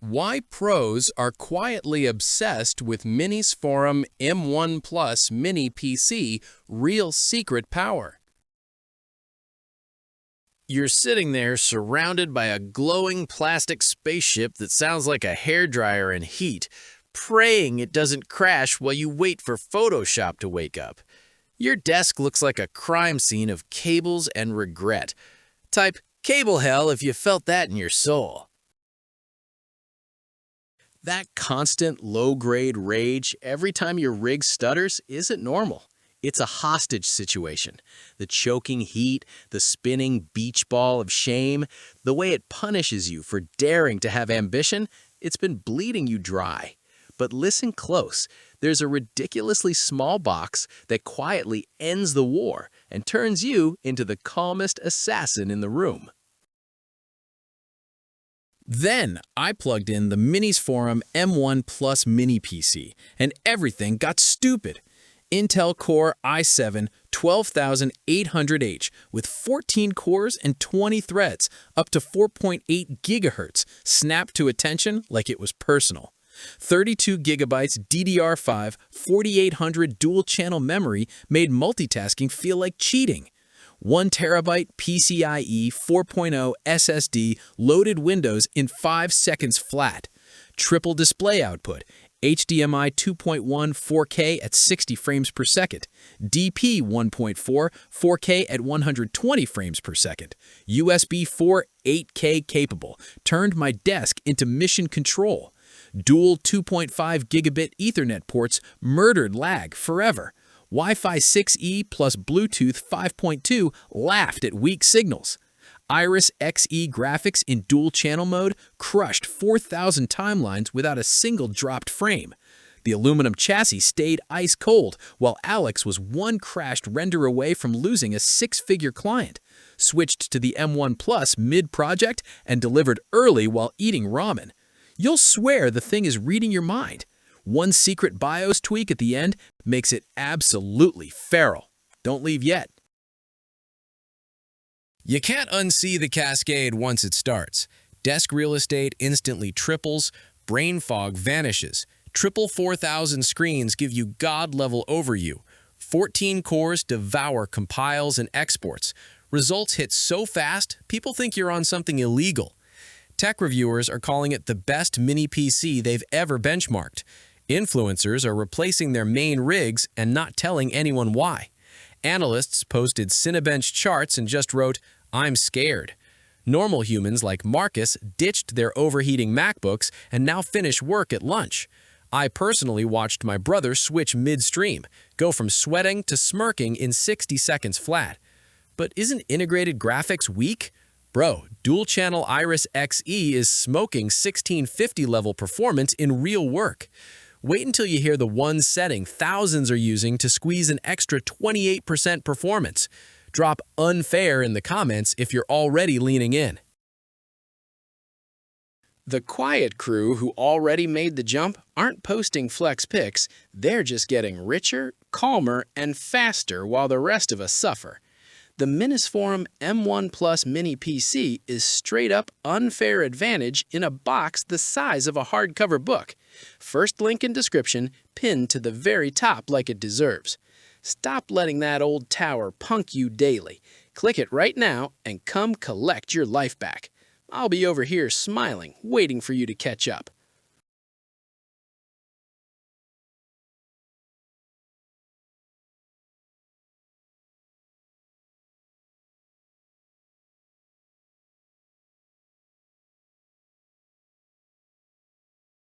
Why pros are quietly obsessed with MINISFORUM M1 Plus Mini PC Real Secret Power. You're sitting there surrounded by a glowing plastic spaceship that sounds like a hairdryer in heat, praying it doesn't crash while you wait for Photoshop to wake up. Your desk looks like a crime scene of cables and regret. Type cable hell if you felt that in your soul. That constant low-grade rage every time your rig stutters isn't normal. It's a hostage situation. The choking heat, the spinning beach ball of shame, the way it punishes you for daring to have ambition, it's been bleeding you dry. But listen close. There's a ridiculously small box that quietly ends the war and turns you into the calmest assassin in the room. Then I plugged in the MINISFORUM M1 Plus Mini PC, and everything got stupid. Intel Core i7 12800H with 14 cores and 20 threads, up to 4.8 GHz, snapped to attention like it was personal. 32 GB DDR5-4800 dual-channel memory made multitasking feel like cheating. 1 TB PCIe 4.0 SSD loaded Windows in 5 seconds flat. Triple display output, HDMI 2.1 4K at 60 frames per second, DP 1.4 4K at 120 frames per second, USB 4 8K capable, turned my desk into mission control. Dual 2.5 gigabit Ethernet ports murdered lag forever. Wi-Fi 6E plus Bluetooth 5.2 laughed at weak signals. Iris Xe graphics in dual-channel mode crushed 4,000 timelines without a single dropped frame. The aluminum chassis stayed ice cold, while Alex was one crashed render away from losing a 6-figure client. Switched to the M1 Plus mid-project and delivered early while eating ramen. You'll swear the thing is reading your mind. One secret BIOS tweak at the end makes it absolutely feral. Don't leave yet. You can't unsee the cascade once it starts. Desk real estate instantly triples, brain fog vanishes. Triple 4,000 screens give you God-level overview. 14 cores devour compiles and exports. Results hit so fast, people think you're on something illegal. Tech reviewers are calling it the best mini PC they've ever benchmarked. Influencers are replacing their main rigs and not telling anyone why. Analysts posted Cinebench charts and just wrote, "I'm scared." Normal humans like Marcus ditched their overheating MacBooks and now finish work at lunch. I personally watched my brother switch midstream, go from sweating to smirking in 60 seconds flat. But isn't integrated graphics weak? Bro, dual-channel Iris Xe is smoking 1650 level performance in real work. Wait until you hear the one setting thousands are using to squeeze an extra 28% performance. Drop unfair in the comments if you're already leaning in. The quiet crew who already made the jump aren't posting flex pics, they're just getting richer, calmer, and faster while the rest of us suffer. The MINISFORUM M1 Plus Mini PC is straight-up unfair advantage in a box the size of a hardcover book. First link in description, pinned to the very top like it deserves. Stop letting that old tower punk you daily. Click it right now and come collect your life back. I'll be over here smiling, waiting for you to catch up.